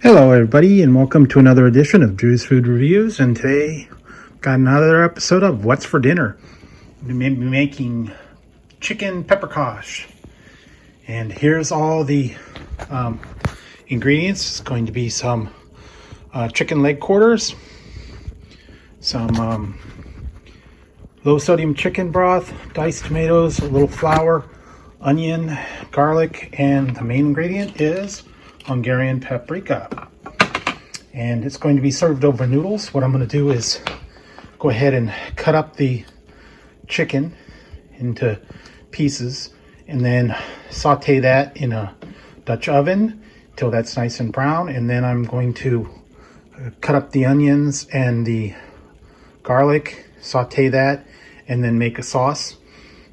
Hello everybody and welcome to another edition of Drew's Food Reviews, and today got another episode of What's for Dinner. I'm going to be making chicken paprikash, and here's all the ingredients. It's going to be some chicken leg quarters, some low sodium chicken broth, diced tomatoes, a little flour, onion, garlic, and the main ingredient is Hungarian paprika, and it's going to be served over noodles. What I'm going to do is go ahead and cut up the chicken into pieces and then saute that in a Dutch oven till that's nice and brown, and then I'm going to cut up the onions and the garlic, saute that, and then make a sauce,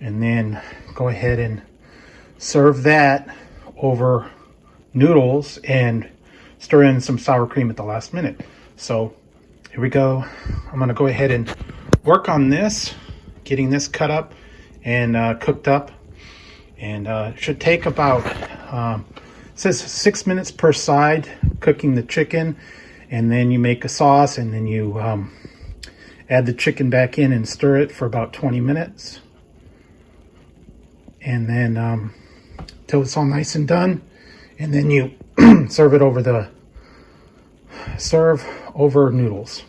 and then go ahead and serve that over noodles and stir in some sour cream at the last minute. So here we go. I'm going to go ahead and work on this, getting this cut up and cooked up, and it should take about it says 6 minutes per side cooking the chicken, and then you make a sauce, and then you add the chicken back in and stir it for about 20 minutes, and then till it's all nice and done. And then you serve over noodles.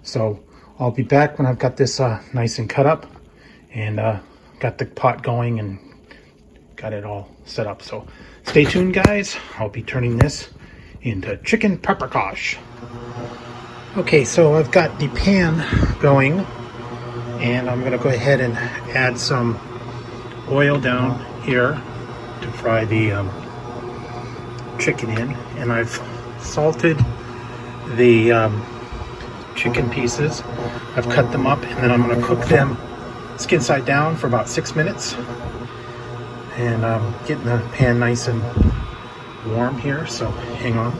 So I'll be back when I've got this nice and cut up and got the pot going and got it all set up. So stay tuned, guys. I'll be turning this into chicken paprikash. Okay, so I've got the pan going, and I'm going to go ahead and add some oil down here to fry the chicken in, and I've salted the chicken pieces. I've cut them up, and then I'm going to cook them skin side down for about 6 minutes, and getting the pan nice and warm here, so hang on.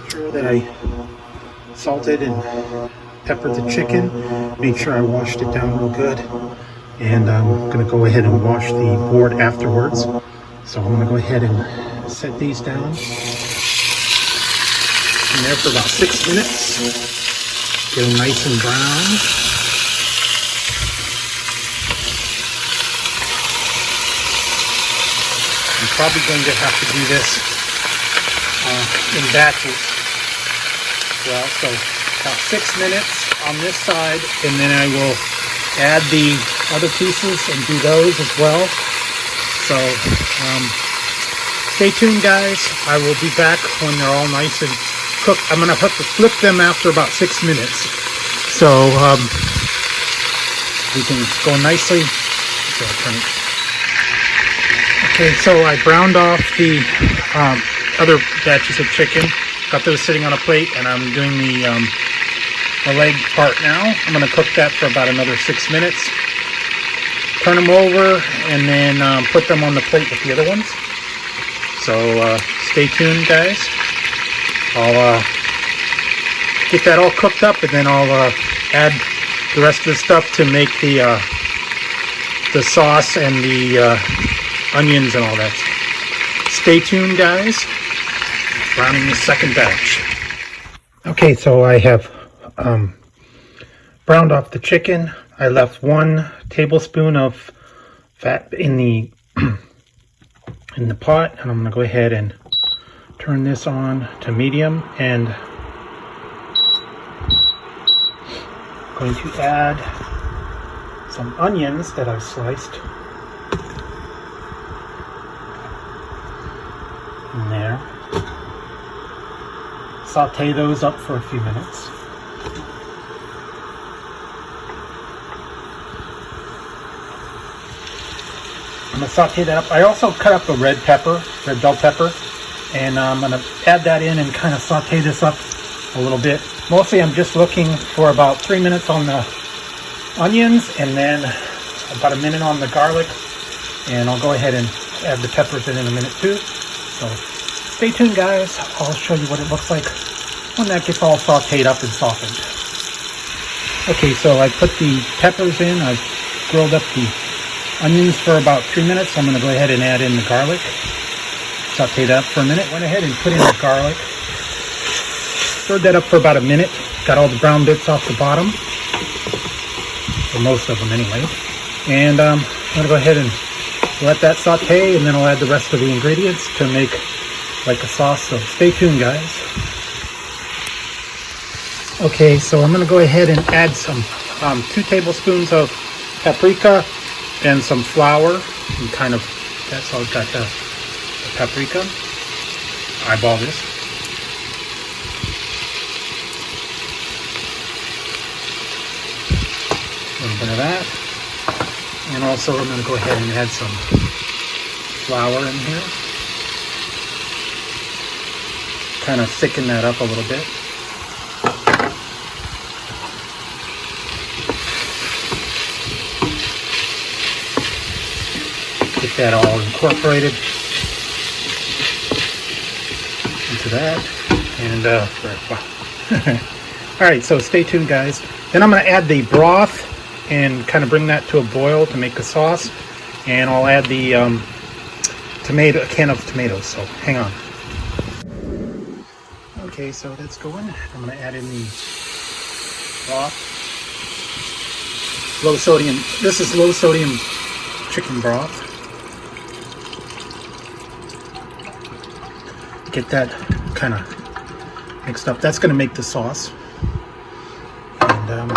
Make sure that I salted and peppered the chicken, made sure I washed it down real good, and I'm going to go ahead and wash the board afterwards. So I'm going to go ahead and set these down in there for about 6 minutes. Get them nice and brown. I'm probably going to have to do this in batches. Well, so about 6 minutes on this side, and then I will add the other pieces and do those as well. So stay tuned, guys. I will be back when they're all nice and cooked. I'm going to have to flip them after about 6 minutes, so we can go nicely. So okay, so I browned off the other batches of chicken, got those sitting on a plate, and I'm doing the leg part now. I'm going to cook that for about another 6 minutes. Turn them over, and then put them on the plate with the other ones. So stay tuned, guys. I'll get that all cooked up, and then I'll add the rest of the stuff to make the sauce and the onions and all that. Stay tuned, guys. Browning the second batch. Okay, so I have browned off the chicken. I left 1 tablespoon of fat in the pot, and I'm going to go ahead and turn this on to medium, and I'm going to add some onions that I've sliced in there. Saute those up for a few minutes. I'm going to saute that up. I also cut up a red bell pepper, and I'm going to add that in and kind of saute this up a little bit. Mostly I'm just looking for about 3 minutes on the onions, and then about a minute on the garlic, and I'll go ahead and add the peppers in a minute too. So stay tuned, guys. I'll show you what it looks like when that gets all sauteed up and softened. Okay, so I put the peppers in. I've grilled up the onions for about 3 minutes. I'm going to go ahead and add in the garlic. saute that for a minute. Went ahead and put in the garlic. Stirred that up for about a minute. Got all the brown bits off the bottom, or most of them anyway. And I'm gonna go ahead and let that saute, and then I'll add the rest of the ingredients to make like a sauce. So stay tuned, guys. Okay, so I'm gonna go ahead and add some 2 tablespoons of paprika and some flour, and kind of, that's how I've got the paprika. Eyeball this. A little bit of that. And also I'm going to go ahead and add some flour in here. Kind of thicken that up a little bit. Get that all incorporated into that. And all right, so stay tuned, guys. Then I'm going to add the broth and kind of bring that to a boil to make the sauce. And I'll add the a can of tomatoes, so hang on. Okay, so that's going. I'm going to add in the broth. Low sodium, this is low sodium chicken broth. Get that kind of mixed up. That's going to make the sauce. And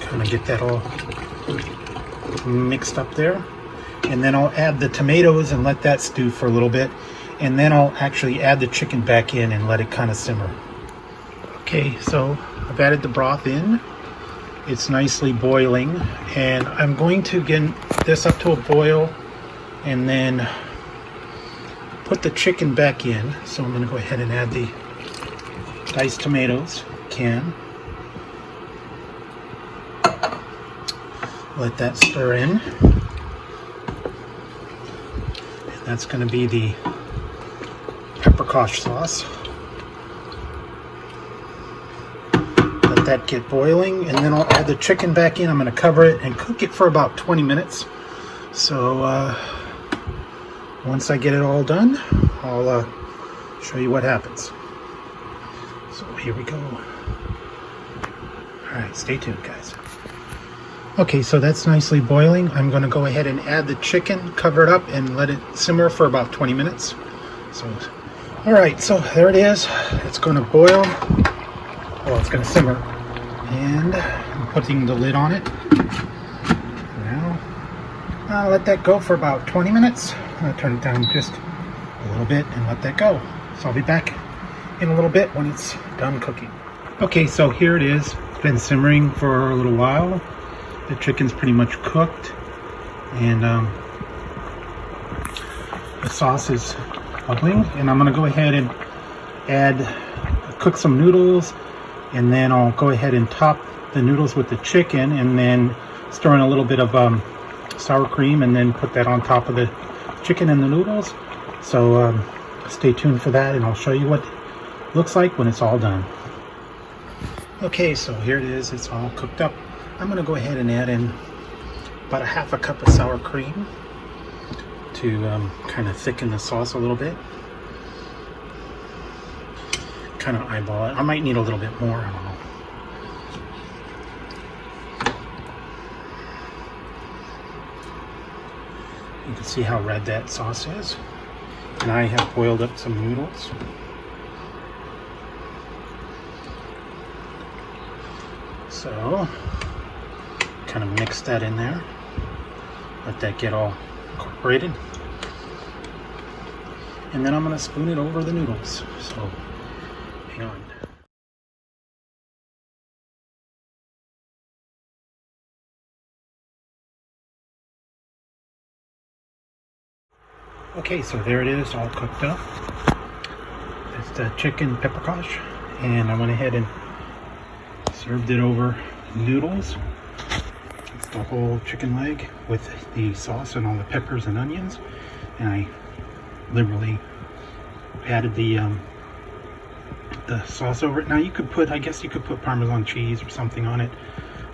kind of get that all mixed up there. And then I'll add the tomatoes and let that stew for a little bit. And then I'll actually add the chicken back in and let it kind of simmer. Okay, so I've added the broth in. It's nicely boiling. And I'm going to get this up to a boil and then put the chicken back in. So I'm going to go ahead and add the diced tomatoes, can. Let that stir in. And that's going to be the Paprikash sauce. Let that get boiling, and then I'll add the chicken back in. I'm going to cover it and cook it for about 20 minutes. So once I get it all done, I'll show you what happens. So here we go. All right, stay tuned, guys. Okay, so that's nicely boiling. I'm going to go ahead and add the chicken, cover it up, and let it simmer for about 20 minutes. So, all right, so there it is. It's going to boil. Well, it's going to simmer. And I'm putting the lid on it. Now, I'll let that go for about 20 minutes. I'm going to turn it down just a little bit and let that go. So I'll be back in a little bit when it's done cooking. Okay, so here it is. It's been simmering for a little while. The chicken's pretty much cooked, and the sauce is bubbling. And I'm going to go ahead and cook some noodles, and then I'll go ahead and top the noodles with the chicken, and then stir in a little bit of sour cream, and then put that on top of the chicken and the noodles. So stay tuned for that, and I'll show you what it looks like when it's all done. Okay, so here it is. It's all cooked up. I'm going to go ahead and add in about a half a cup of sour cream to kind of thicken the sauce a little bit. Kind of eyeball it. I might need a little bit more. I don't know. You can see how red that sauce is. And I have boiled up some noodles. So, kind of mix that in there. Let that get all incorporated. And then I'm going to spoon it over the noodles. So, hang on. Okay, so there it is, all cooked up. That's the chicken paprikash. And I went ahead and served it over noodles. It's the whole chicken leg with the sauce and all the peppers and onions. And I liberally added the sauce over it. Now you could put, I guess you could put Parmesan cheese or something on it.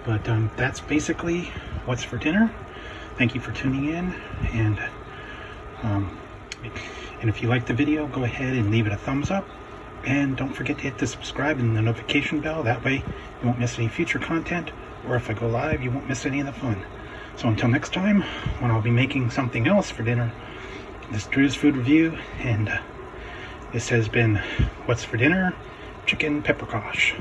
But that's basically what's for dinner. Thank you for tuning in, and And if you like the video, go ahead and leave it a thumbs up. And don't forget to hit the subscribe and the notification bell. That way you won't miss any future content. Or if I go live, you won't miss any of the fun. So until next time, when I'll be making something else for dinner, this is Drew's Food Review. And this has been What's for Dinner? Chicken Paprikash.